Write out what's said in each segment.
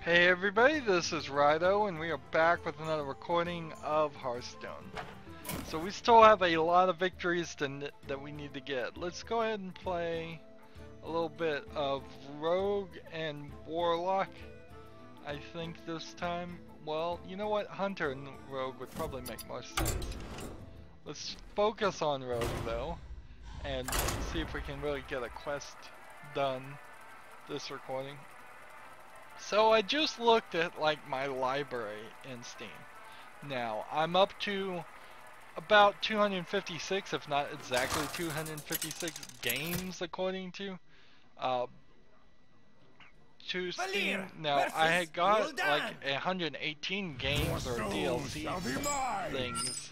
Hey everybody, this is Rydo, and we are back with another recording of Hearthstone. So we still have a lot of victories that we need to get. Let's go ahead and play a little bit of Rogue and Warlock, I think this time. Well, you know what? Hunter and Rogue would probably make more sense. Let's focus on Rogue though, and see if we can really get a quest done this recording. So I just looked at like my library in Steam. Now I'm up to about 256, if not exactly 256 games according to Steam. Now I had got like 118 games or DLC things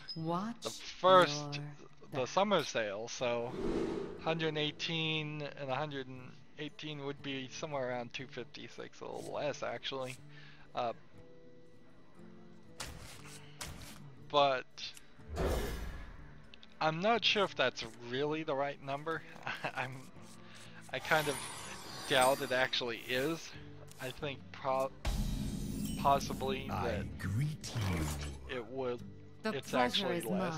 the summer sale, so 118 and 118 would be somewhere around 256, a little less actually. But I'm not sure if that's really the right number. I kind of doubt it actually is. I think possibly that it's actually less.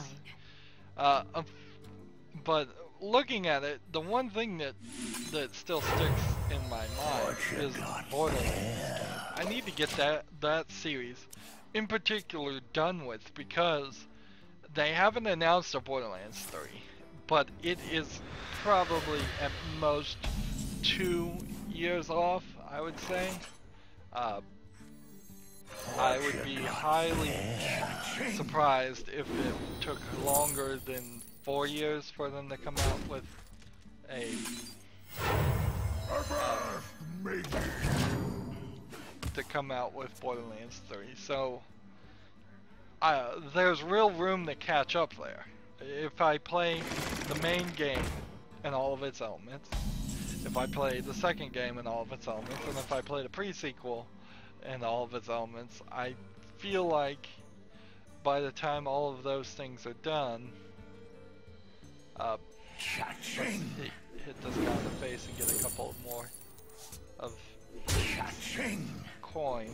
But looking at it, the one thing that still sticks in my mind is Borderlands. I need to get that series in particular done with, because they haven't announced a Borderlands 3, but it is probably at most 2 years off, I would say. I would be highly surprised if it took longer than 4 years for them to come out with Borderlands 3. So there's real room to catch up there. If I play the main game and all of its elements, if I play the second game and all of its elements, and if I play the pre-sequel and all of its elements, I feel like by the time all of those things are done, let's hit this guy in the face and get a couple more of coins.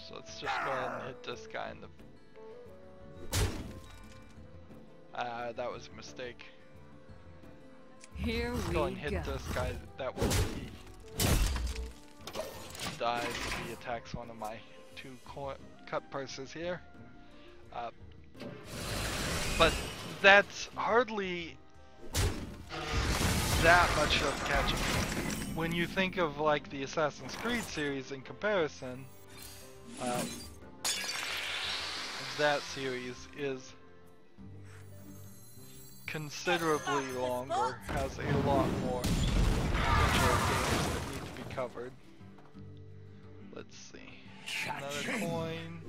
So let's just go ahead and hit this guy in the... that was a mistake. Here let's go and hit this guy. That way he dies if he attacks one of my two cut purses here. But that's hardly that much of catching. When you think of like the Assassin's Creed series in comparison, that series is considerably longer, has a lot more potential games that need to be covered. Let's see. Another coin.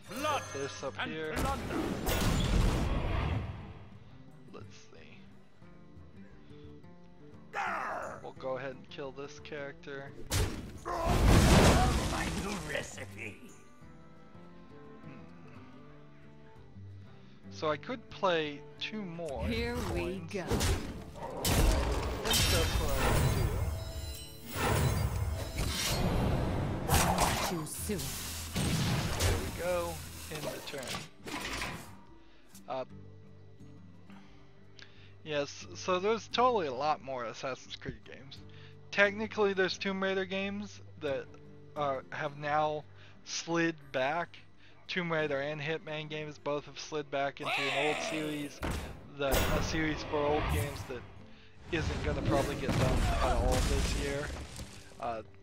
Put this up here. Let's see. We'll go ahead and kill this character. My new recipe. So I could play 2 more. Here coins. we go. I think that's what I want to do. Too soon. There we go. End the turn. Yes, so there's totally a lot more Assassin's Creed games. Technically there's Tomb Raider games that have now slid back. Tomb Raider and Hitman games both have slid back into an old series, a series for old games that isn't going to probably get done at all this year.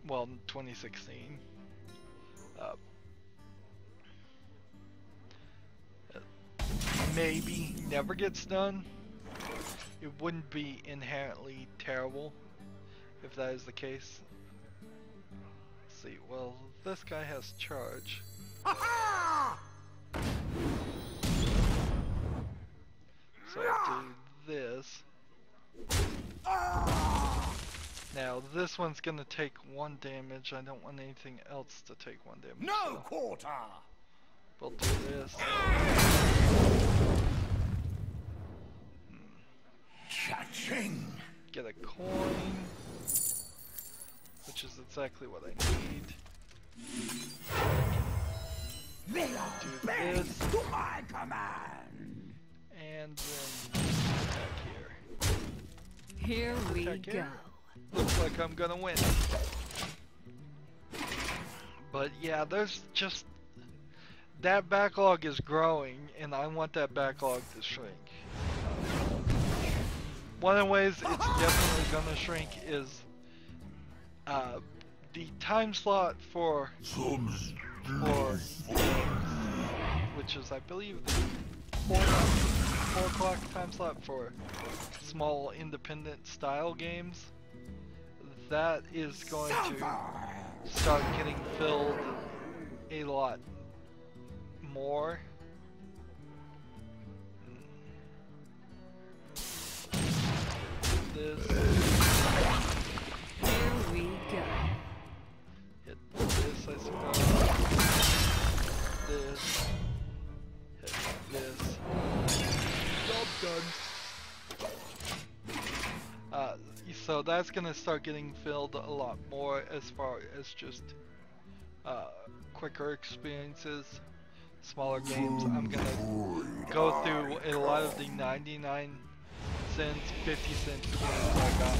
Well, 2016. Maybe never gets done. It wouldn't be inherently terrible if that is the case. Let's see, well, this guy has charge. So I'll do this. Now this one's gonna take 1 damage. I don't want anything else to take 1 damage. No so quarter. we'll do this. Cha-ching. Get a coin, which is exactly what I need. They are Do bent this. to my command. And then attack here. Here we Attack go. here. Looks like I'm gonna win. But yeah, there's just that backlog is growing, and I want that backlog to shrink. One of the ways it's definitely gonna shrink is the time slot for games, which is I believe the 4 o'clock time slot for small independent style games. That is going to start getting filled a lot more. This. Here we go. Hit this, I suppose. This. Hit this. Job done. So that's gonna start getting filled a lot more as far as just quicker experiences, smaller games. I'm gonna go through a lot of the 99 cents, 50 cents games I got.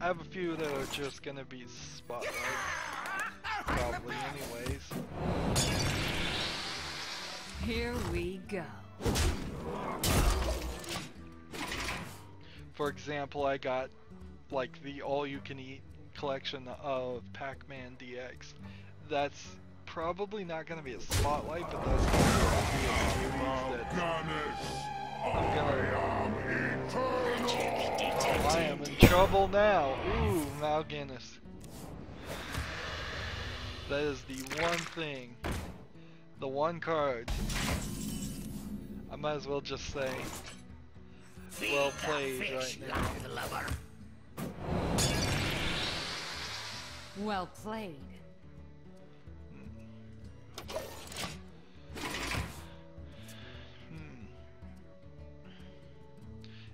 I have a few that are just gonna be spotlight, probably anyways. Here we go. For example, I got like the all-you-can-eat collection of Pac-Man DX. That's probably not going to be a spotlight, but that's going to be a series that I'm gonna... Oh, I am in trouble now. Ooh, Mal Guinness. That is the one thing, the one card. I might as well just say, well played right now. Well played.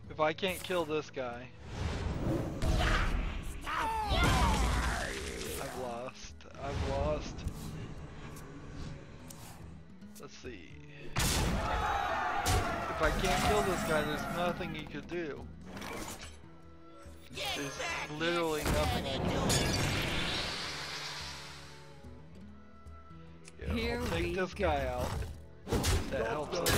If I can't kill this guy, I've lost. I've lost. Let's see. If I can't kill this guy, there's nothing he could do. There's literally nothing I can do. Here I'll take we this go. guy out. That helps us.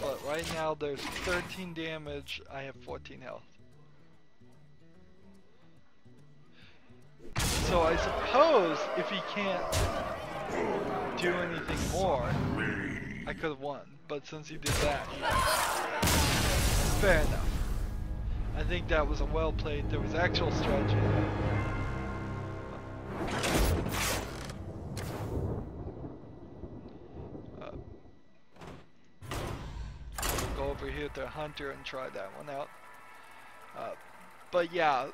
But right now there's 13 damage, I have 14 health. So I suppose if he can't do anything more, I could have won. But since he did that, fair enough. I think that was a well played, there was actual strategy. Go over here to Hunter and try that one out. But yeah,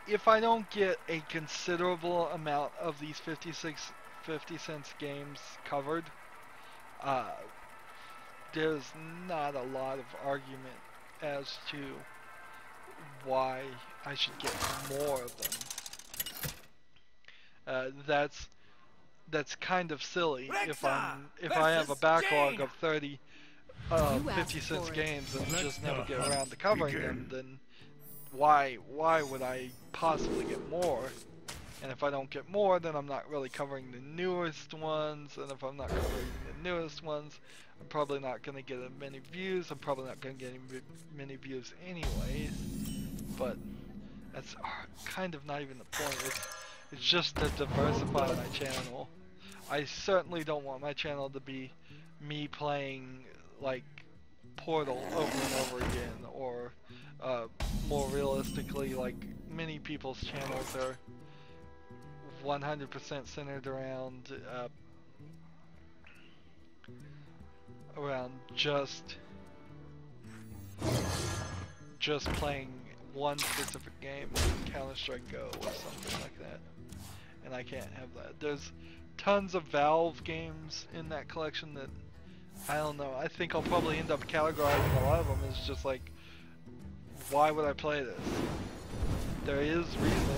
if I don't get a considerable amount of these 50 cents games covered, there's not a lot of argument as to why I should get more of them. That's kind of silly if I have a backlog of 30 50 cents games and just never get around to covering them, then why would I possibly get more? And if I don't get more, then I'm not really covering the newest ones, and if I'm not covering the newest ones, I'm probably not going to get as many views. I'm probably not going to get many views anyways, but that's kind of not even the point. It's just to diversify my channel. I certainly don't want my channel to be me playing like Portal over and over again, or more realistically, like many people's channels are 100% centered around around just playing one specific game, like Counter-Strike Go or something like that. And I can't have that. There's tons of Valve games in that collection that, I don't know, I think I'll probably end up categorizing a lot of them as just like, why would I play this? There is reason,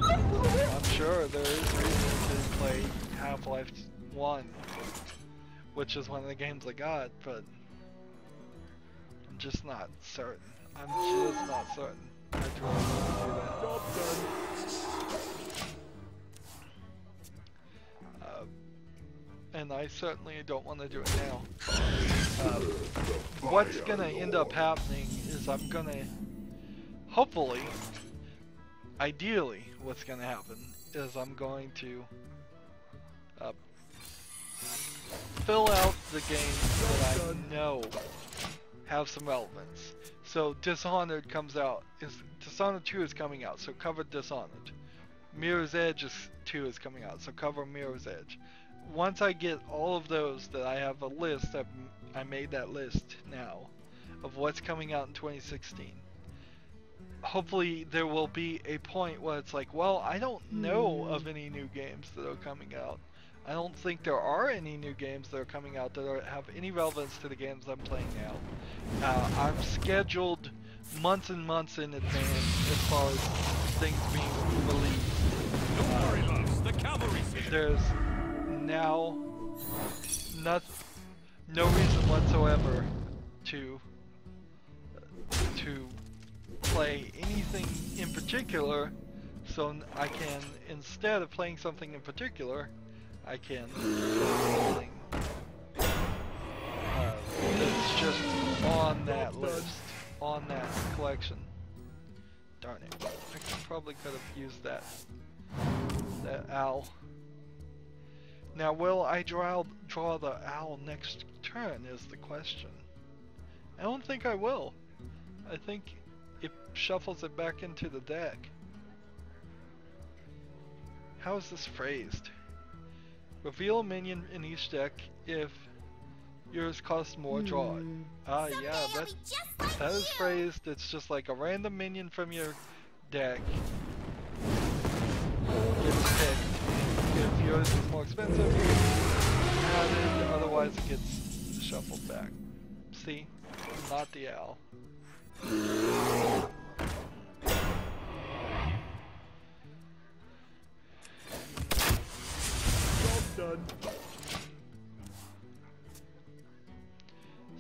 I'm sure there is reason to play Half-Life 1, which is one of the games I got, but I'm just not certain. I'm just not certain. I'd really want to do that. And I certainly don't want to do it now. What's gonna end up happening is I'm gonna, hopefully, ideally, what's gonna happen is I'm going to fill out the games that I know have some relevance. So Dishonored comes out, Dishonored 2 is coming out, so cover Dishonored. Mirror's Edge 2 is coming out, so cover Mirror's Edge. Once I get all of those, that I have a list, I made that list now, of what's coming out in 2016. Hopefully there will be a point where it's like, well, I don't know of any new games that are coming out. I don't think there are any new games that are coming out that have any relevance to the games I'm playing now. I'm scheduled months and months in advance as far as things being released. Don't worry, boss. The cavalry's here. There's now no reason whatsoever to play anything in particular, so I can, instead of playing something in particular, I can play something that's just on that list, on that collection. Darn it, I probably could have used that owl. Now, will I draw the owl next turn is the question. I don't think I will. I think it shuffles it back into the deck. How is this phrased? Reveal a minion in each deck if yours costs more, draw it. Yeah, that is phrased. It's just like a random minion from your deck gets picked. If yours is more expensive, added, otherwise it gets shuffled back. See? Not the owl. Done.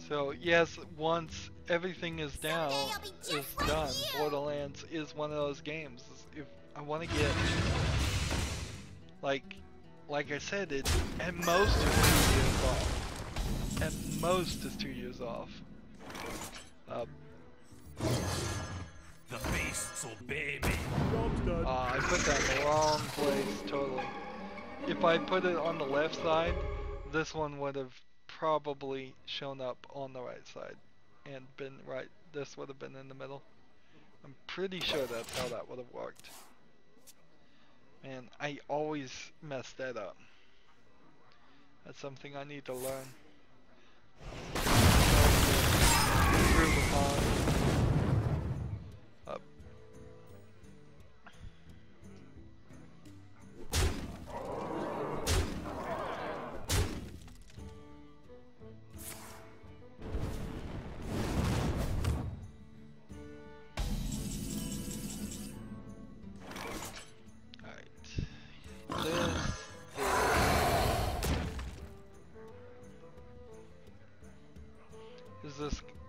So yes, once everything is done, Borderlands is one of those games. If I want to get, like I said, it at most is 2 years off. At most is 2 years off. The beasts obey me. I put that in the wrong place, totally. If I put it on the left side, this one would have probably shown up on the right side and been right. This would have been in the middle. I'm pretty sure that's how that would have worked. And I always mess that up. That's something I need to learn. Improve upon.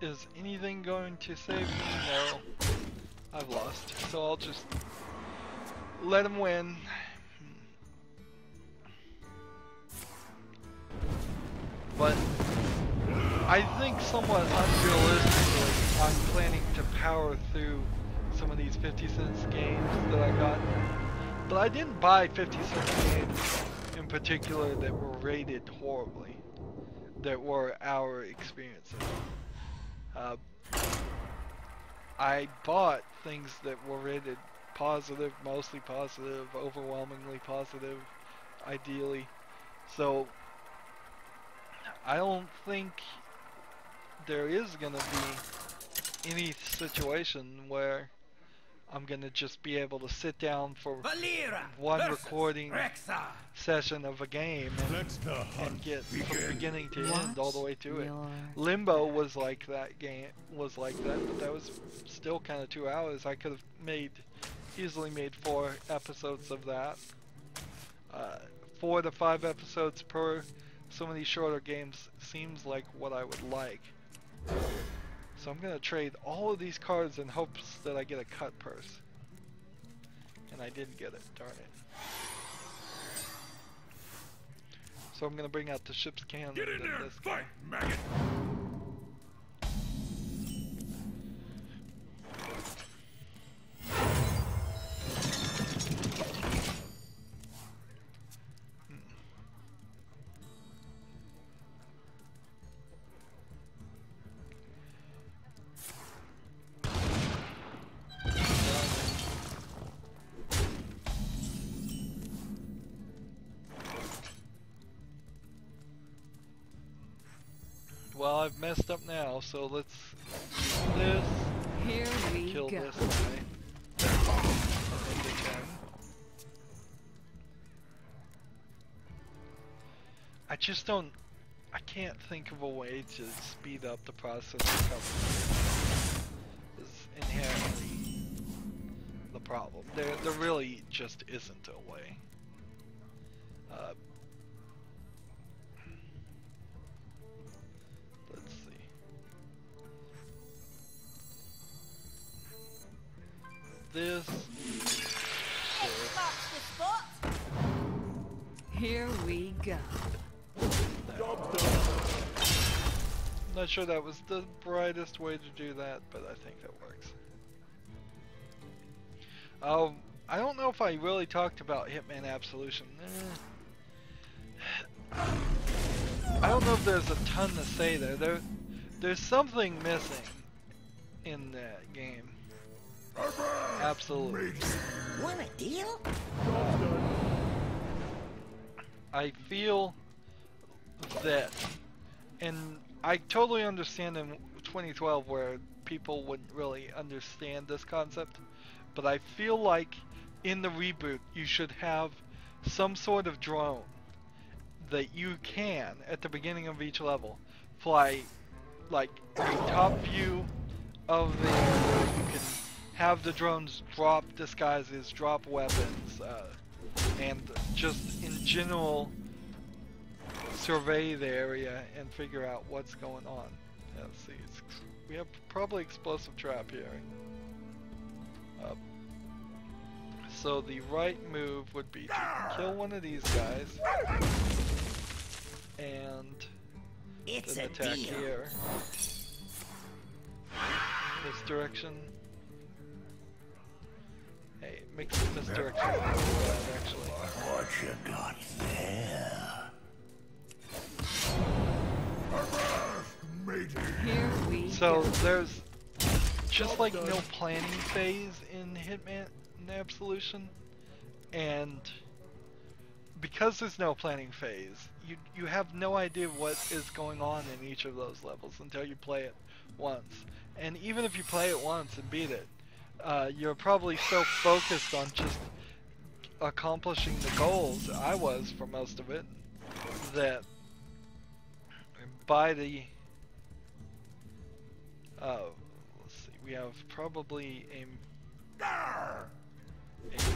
Is anything going to save me? No. I've lost. So I'll just let him win. But I think somewhat unrealistically, I'm planning to power through some of these 50 cents games that I got. But I didn't buy 50 cent games in particular that were rated horribly, that were our experiences. I bought things that were rated positive, mostly positive, overwhelmingly positive, ideally. So I don't think there is gonna be any situation where I'm gonna just be able to sit down for Valera one versus recording Rexa. session of a game Let the and hunt get from begin. beginning to end all the way to it. Your Limbo was like that but that was still kind of 2 hours. I could have easily made 4 episodes of that. 4 to 5 episodes per some of these shorter games seems like what I would like. So I'm gonna trade all of these cards in hopes that I get a cut purse. And I didn't get it, darn it. So I'm gonna bring out the ship's cannon Get in and there, this guy. fight, maggot! Well, I've messed up now, so let's use this, here we kill go. this guy. Make it 10. I can't think of a way to speed up the process of recovery. Is inherently the problem. There really just isn't a way. Let's see. This. Here we go. I'm not sure that was the brightest way to do that, but I think that works. I don't know if I really talked about Hitman Absolution. I don't know if there's a ton to say there. There's something missing in that game. Absolutely. Want a deal? I feel that, and I totally understand in 2012 where people wouldn't really understand this concept, but I feel like in the reboot you should have some sort of drone that you can, at the beginning of each level, fly like a top view of the area. You can have the drones drop disguises, drop weapons, and just in general survey the area and figure out what's going on. Yeah, let's see, we have probably explosive trap here. So the right move would be to kill one of these guys and It's then a attack deal. here. This direction. Hey, misdirection actually. What you got there? Here we So go. there's just like no planning phase in Hitman Absolution, and because there's no planning phase, you have no idea what is going on in each of those levels until you play it once. And even if you play it once and beat it, you're probably so focused on just accomplishing the goals, I was for most of it, that by the let's see, we have probably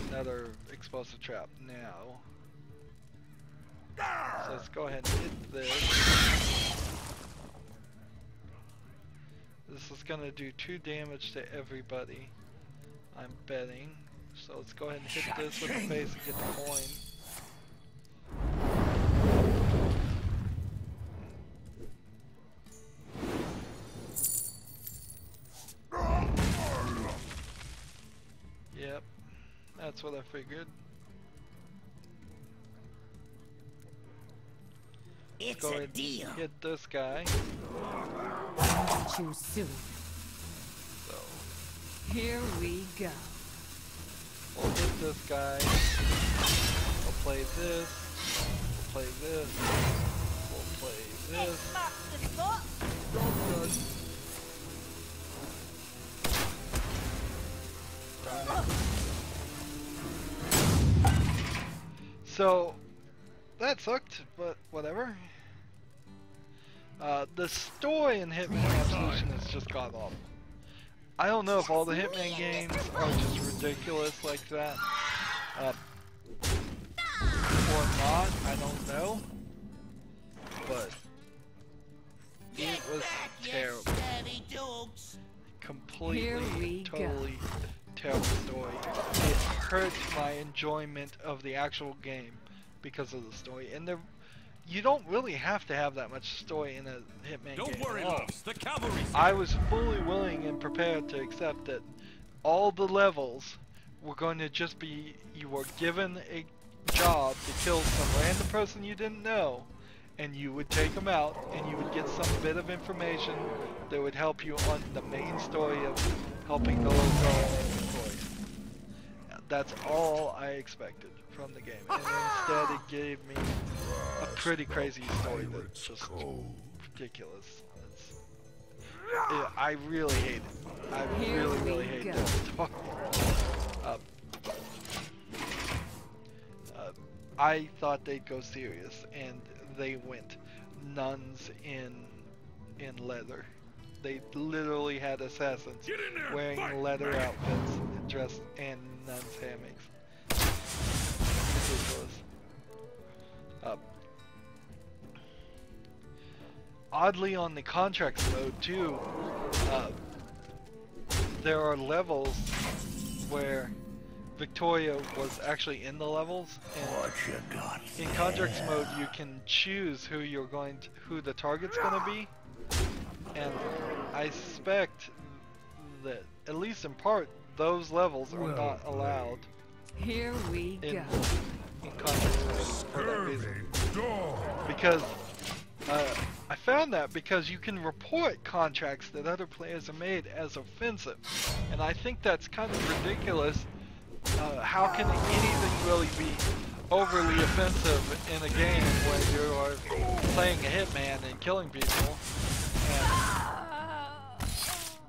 another explosive trap now. So let's go ahead and hit this. This is gonna do 2 damage to everybody, I'm betting. So let's go ahead and hit this with the face and get the coin. Yep, that's what I figured. It's Go a ahead deal. and hit this guy. Too soon. So Here we go. we'll hit this guy. We'll play this. We'll play this. We'll play this. Mark the spot. So that sucked, but whatever. The story in Hitman Absolution has just got awful. I don't know if all the Hitman games are just ridiculous like that, or not. I don't know, but it was terrible. Completely, totally terrible story. It hurt my enjoyment of the actual game because of the story, and you don't really have to have that much story in a Hitman game. Don't worry, at all. loves. The cavalry's I here. was fully willing and prepared to accept that all the levels were going to just be, you were given a job to kill some random person you didn't know, and you would take them out, and you would get some bit of information that would help you on the main story of helping the little girl named Victoria. That's all I expected from the game, and instead it gave me a pretty crazy story that's just ridiculous. I really hate it. I really hate that story. I thought they'd go serious, and they went nuns in leather. They literally had assassins wearing leather outfits, dressed and nuns' hammocks. Ridiculous. Oddly, on the contracts mode too, there are levels where Victoria was actually in the levels, and in contracts mode you can choose who the target's gonna be, and I suspect that at least in part those levels are not allowed Here we in go. contracts mode for that reason. Because I found that because you can report contracts that other players have made as offensive, and I think that's kind of ridiculous. How can anything really be overly offensive in a game where you are playing a hitman and killing people?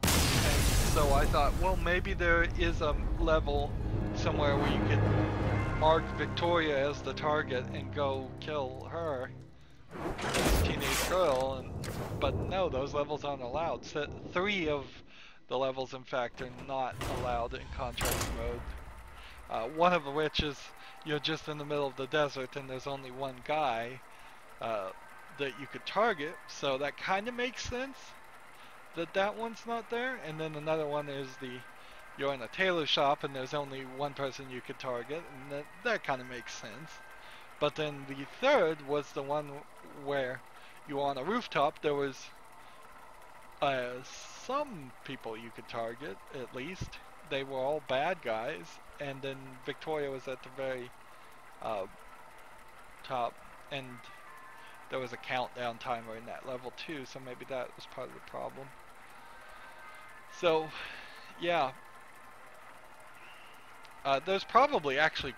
And so I thought, well, maybe there is a level somewhere where you can mark Victoria as the target and go kill her, this teenage girl, but no, those levels aren't allowed. So 3 of the levels, in fact, are not allowed in contract mode. One of which is you're just in the middle of the desert and there's only one guy that you could target, so that kind of makes sense that one's not there. And then another one is you're in a tailor shop and there's only one person you could target, and that kind of makes sense. But then the third was the one where you were on a rooftop. There was some people you could target, at least. They were all bad guys, and then Victoria was at the very top, and there was a countdown timer in that level too, so maybe that was part of the problem. So, yeah. There's probably actually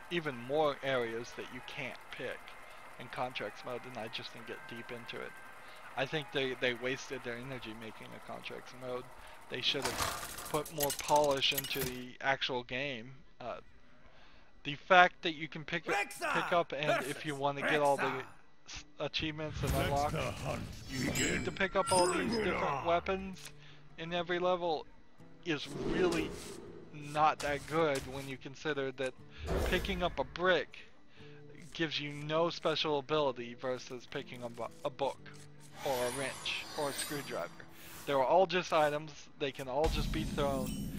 even more areas that you can't pick in contracts mode, and I just didn't get deep into it. I think they wasted their energy making a contracts mode. They should have put more polish into the actual game. The fact that you can pick up, and if you want to get all the achievements and unlock, you need to pick up all these different weapons in every level is really not that good when you consider that picking up a brick gives you no special ability versus picking up a book or a wrench or a screwdriver. They're all just items. They can all just be thrown.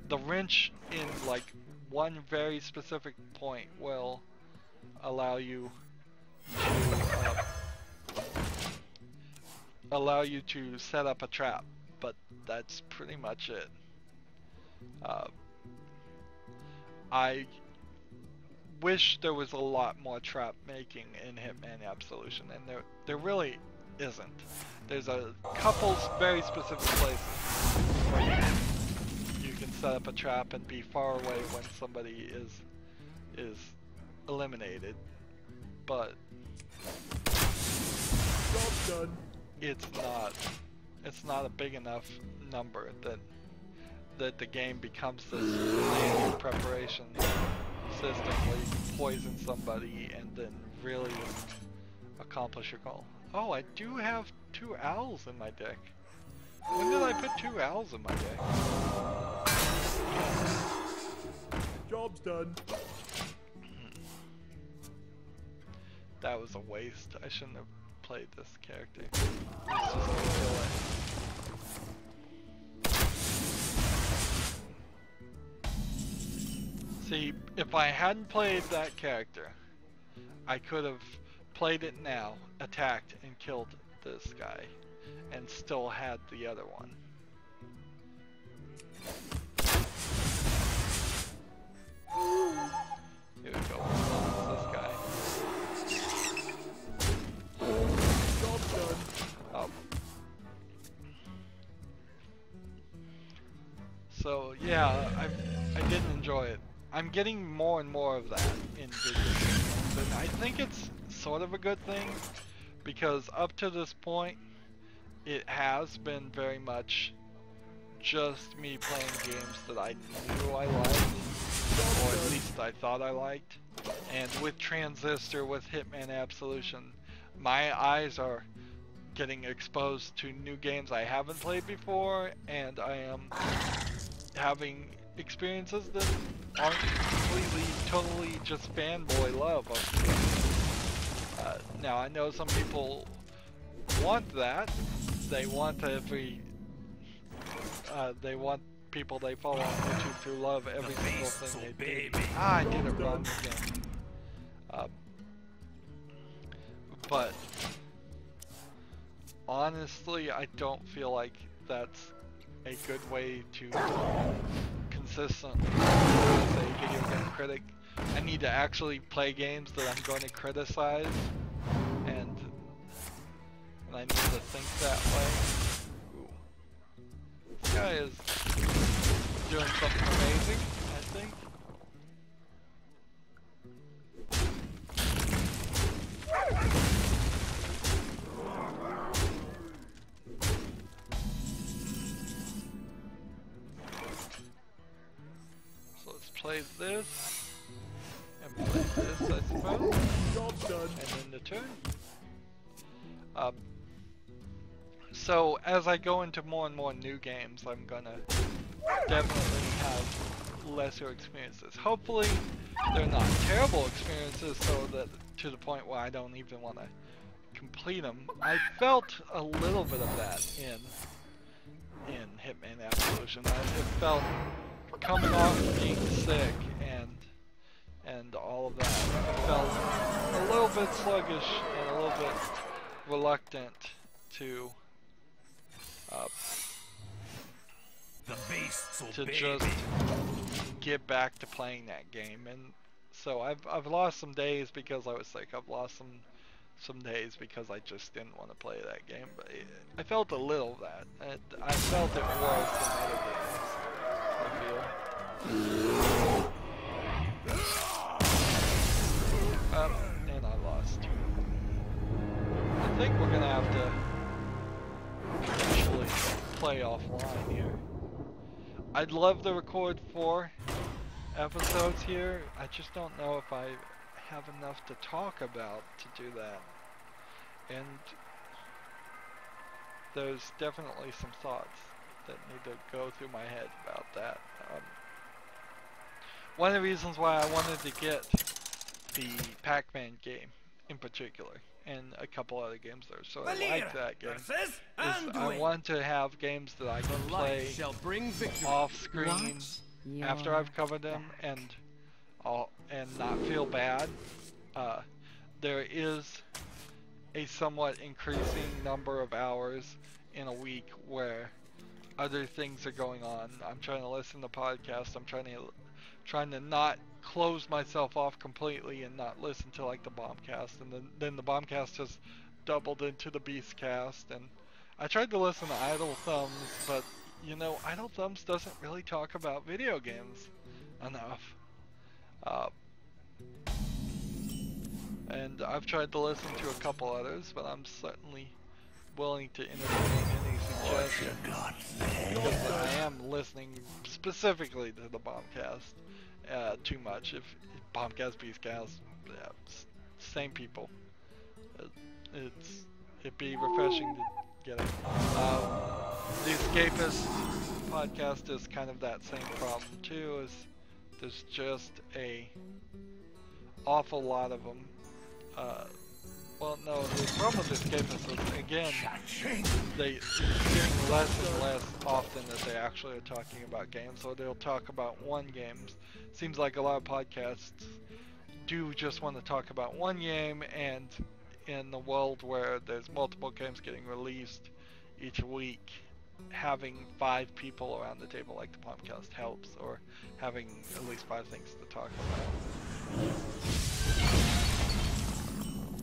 The wrench in like one very specific point will allow you to set up a trap, but that's pretty much it. I wish there was a lot more trap making in Hitman Absolution, and there really isn't. There's a couple very specific places where you can set up a trap and be far away when somebody is eliminated, but it's not a big enough number that the game becomes this standard preparation system where you can poison somebody and then really accomplish your goal. Oh, I do have 2 owls in my deck. When did I put 2 owls in my deck? Job's done. That was a waste. I shouldn't have played this character. Let's just kill it. See, if I hadn't played that character, I could have played it now, attacked, and killed this guy, and still had the other one. Here we go. This guy. Oh. So yeah, I didn't enjoy it. I'm getting more and more of that in video games, and I think it's sort of a good thing, because up to this point, it has been very much just me playing games that I knew I liked, or at least I thought I liked. And with Transistor, with Hitman Absolution, my eyes are getting exposed to new games I haven't played before, and I am having experiences that aren't completely, totally just fanboy love of the game. Now I know some people want that. They want they want people they follow on YouTube to love every single thing they do. Ah, I did it wrong again. But honestly, I don't feel like that's a good way to consistently as a video game critic. I need to actually play games that I'm going to criticize, and I need to think that way. Ooh. This guy is doing something amazing, I think. So let's play this, and play this, I suppose. Job's done. And then the turn. So as I go into more and more new games, I'm gonna definitely have lesser experiences. Hopefully they're not terrible experiences, so that to the point where I don't even want to complete them. I felt a little bit of that in Hitman Absolution. It felt coming off of being sick and all of that. I felt a little bit sluggish and a little bit reluctant to just get back to playing that game. And so I've lost some days because I was sick. I've lost some days because I just didn't want to play that game. But I felt a little of that. I felt it worse than other games, I feel. And I lost. I think we're gonna have to actually play offline here. I'd love to record 4 episodes here. I just don't know if I have enough to talk about to do that. And there's definitely some thoughts that need to go through my head about that. One of the reasons why I wanted to get the Pac-Man game in particular, and a couple other games there, so I like that game, is I want to have games that I can play off screen after I've covered them and not feel bad. There is a somewhat increasing number of hours in a week where other things are going on. I'm trying to listen to podcasts. I'm trying to not close myself off completely and not listen to like the Bombcast, and then the Bombcast has doubled into the Beastcast. And I tried to listen to Idle Thumbs, but you know, Idle Thumbs doesn't really talk about video games enough. And I've tried to listen to a couple others, but I'm certainly willing to entertain any suggestions. Because I am listening specifically to the Bombcast too much. If Bombcast, Beastcast, yeah, same people. It'd be refreshing to get it. The Escapist podcast is kind of that same problem too. Is there's just a awful lot of them. Well, no, the problem with Escapist is, again, it's getting less and less often that they actually are talking about games, or they'll talk about one game. Seems like a lot of podcasts do just want to talk about one game, and in the world where there's multiple games getting released each week, having 5 people around the table like the podcast helps, or having at least 5 things to talk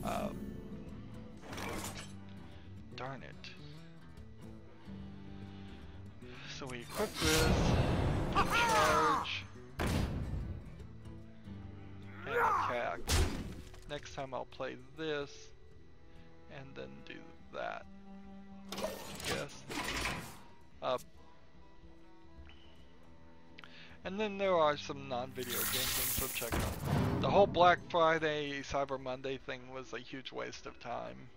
about. Darn it. So we equip this, charge, and attack. Next time I'll play this, and then do that, I guess. And then there are some non-video game things to check out. The whole Black Friday, Cyber Monday thing was a huge waste of time.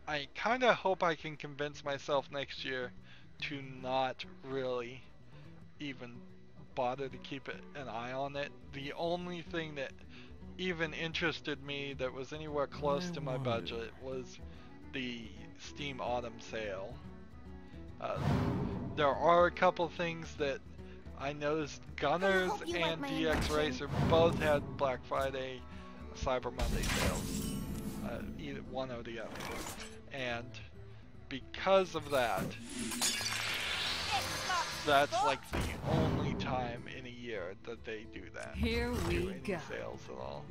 I kind of hope I can convince myself next year to not really even bother to keep an eye on it. The only thing that even interested me that was anywhere close to my budget was the Steam Autumn sale. There are a couple things that I noticed. Gunners and DX Racer both had Black Friday, Cyber Monday sales. Either one or the other. And because of that, that's like the only time in a year that they do that. Here we do any go. Sales at all.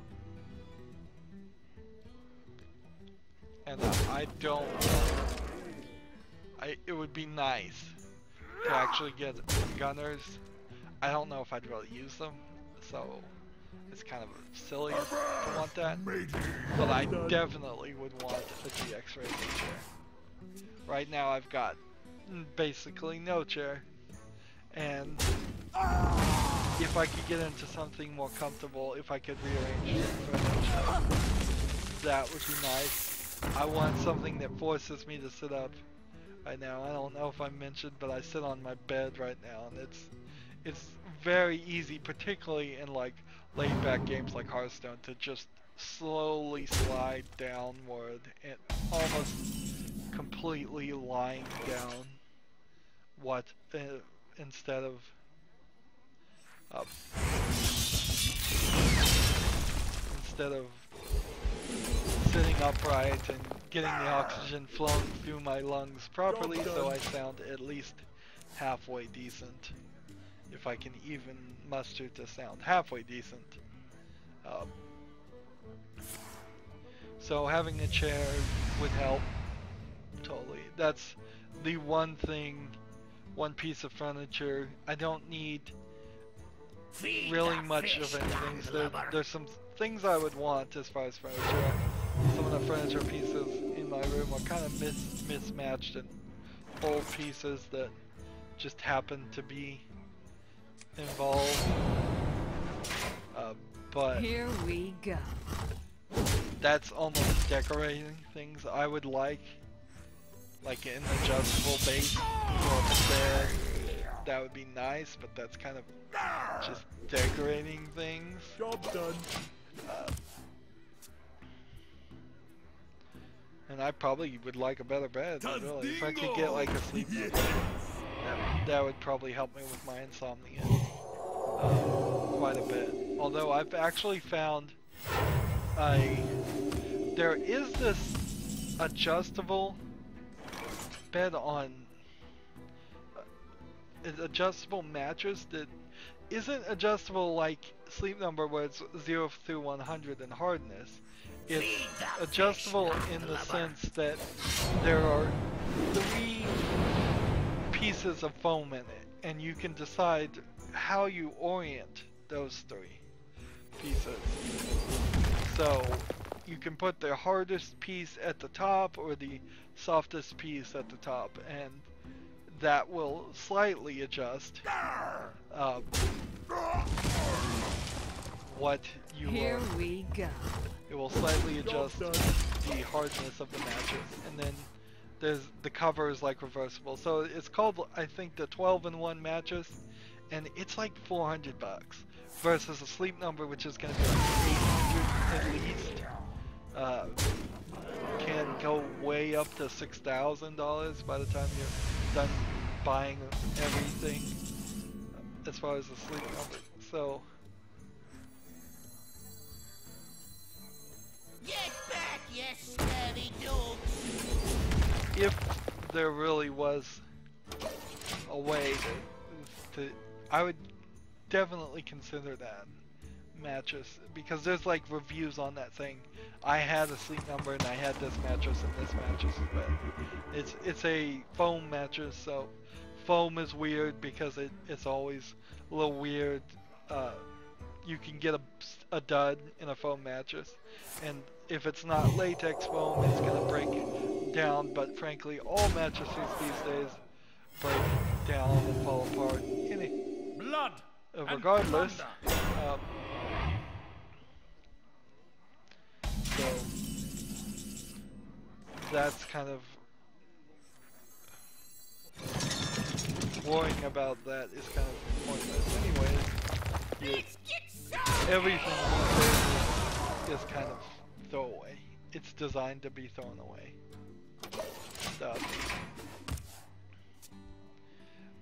And I don't. It would be nice to actually get some Gunners. I don't know if I'd really use them, so it's kind of silly to want that. But I definitely would want a DX Racing chair. Right now I've got basically no chair, and if I could get into something more comfortable, if I could rearrange furniture, that would be nice. I want something that forces me to sit up. Right now, I don't know if I mentioned, but I sit on my bed right now, and it's very easy, particularly in like laid back games like Hearthstone, to just slowly slide downward and almost completely lying down. Instead of sitting upright and getting the oxygen flowing through my lungs properly, so I sound at least halfway decent. If I can even muster to sound halfway decent. So having a chair would help. Totally. That's the one thing, one piece of furniture. I don't need really much of anything. So there's some things I would want as far as furniture. Some of the furniture pieces in my room are kind of mismatched and old pieces that just happen to be involved. But Here we go. that's almost decorating things. I would like an adjustable base for the bed. That would be nice, but that's kind of just decorating things. Job done. And I probably would like a better bed, really. If I could get like a sleep number, that would probably help me with my insomnia quite a bit. Although I've actually found there is this adjustable bed on an adjustable mattress that isn't adjustable like Sleep Number, where it's 0 through 100 in hardness. It's adjustable in the sense that there are 3 pieces of foam in it, and you can decide how you orient those 3. pieces. So you can put the hardest piece at the top or the softest piece at the top, and that will slightly adjust what you Here we go. It will slightly adjust done. the hardness of the matches, and then there's the cover is like reversible. So it's called, I think, the 12-in-1 matches, and it's like $400 versus a Sleep Number, which is going to be like $800 at least. Can go way up to $6,000 by the time you're done buying everything as far as the Sleep Number. So Get back, you scabby dogs! if there really was a way to I would definitely consider that mattress, because there's like reviews on that saying I had a Sleep Number and I had this mattress and this mattress is better. It's a foam mattress, so foam is weird because it's always a little weird. You can get a dud in a foam mattress, and if it's not latex foam, it's gonna break down. But frankly, all mattresses these days break down and fall apart. Blood. Regardless, so that's kind of worrying about that is kind of pointless. Anyways, everything these days is kind of throwaway. It's designed to be thrown away stuff.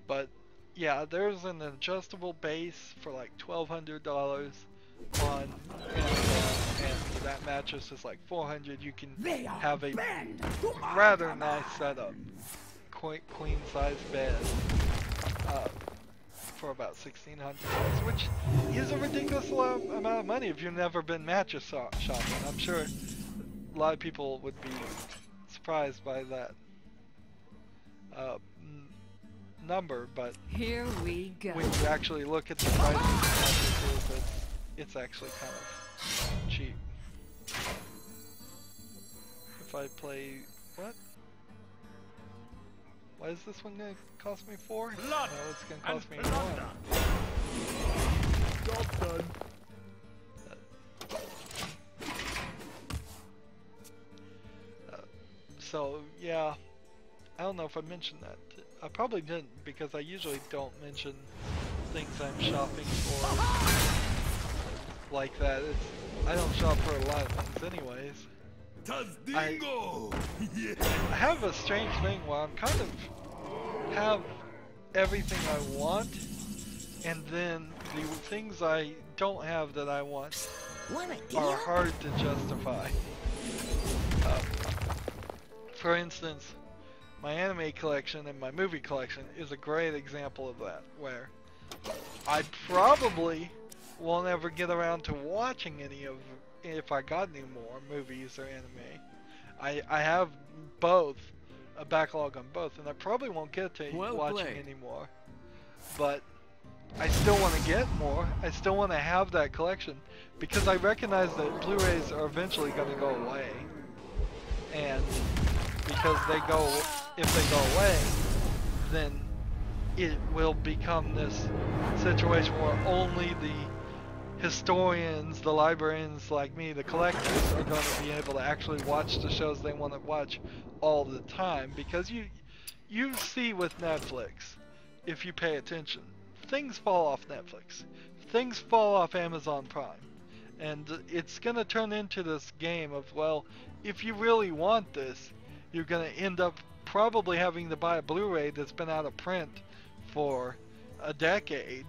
But yeah, there's an adjustable base for like $1,200 on Amazon, and that mattress is like $400. You can have a rather nice setup, queen size bed, for about $1,600, which is a ridiculous amount of money if you've never been mattress shopping. I'm sure a lot of people would be surprised by that number, but Here we go. when you actually look at the prices of mattresses, it's actually kind of cheap. If I play, what? Why is this one gonna cost me 4? Blood No, it's gonna cost me 1. Job done. So yeah, I don't know if I mentioned that. I probably didn't, because I usually don't mention things I'm shopping for like that. I don't shop for a lot of things anyways. Tazdingo! I have a strange thing where I'm kind of have everything I want, and then the things I don't have that I want Want a are deal? hard to justify. For instance, my anime collection and my movie collection is a great example of that, where I probably won't ever get around to watching any of, if I got any more movies or anime. I have both, a backlog on both, and I probably won't get to watching anymore. But I still want to get more. I still want to have that collection, because I recognize that Blu-rays are eventually going to go away. And because if they go away, then it will become this situation where only the historians, the librarians like me, the collectors, are going to be able to actually watch the shows they want to watch all the time. Because you see with Netflix, if you pay attention, things fall off Netflix, things fall off Amazon Prime, and it's going to turn into this game of, well, if you really want this, you're going to end up probably having to buy a Blu-ray that's been out of print for a decade,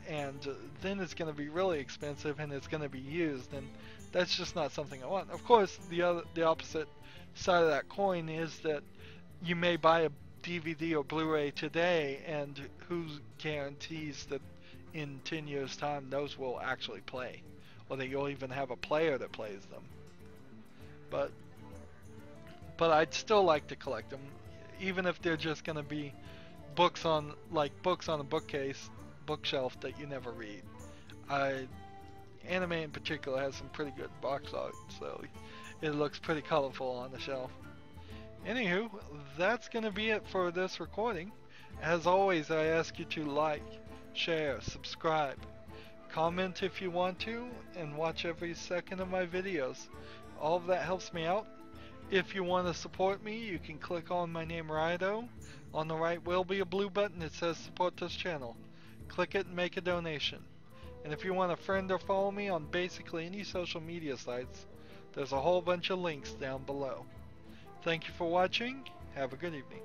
and then it's going to be really expensive, and it's going to be used, and that's just not something I want. Of course, the opposite side of that coin is that you may buy a DVD or Blu-ray today, and who guarantees that in 10 years time those will actually play, or that you'll even have a player that plays them. But I'd still like to collect them, even if they're just going to be books on a bookshelf that you never read. anime in particular has some pretty good box art, so it looks pretty colorful on the shelf. Anywho, that's gonna be it for this recording. As always, I ask you to like, share, subscribe, comment if you want to, and watch every second of my videos. All of that helps me out. If you want to support me, you can click on my name, Rydo. On the right will be a blue button that says support this channel. Click it and make a donation. And if you want to friend or follow me on basically any social media sites, there's a whole bunch of links down below. Thank you for watching. Have a good evening.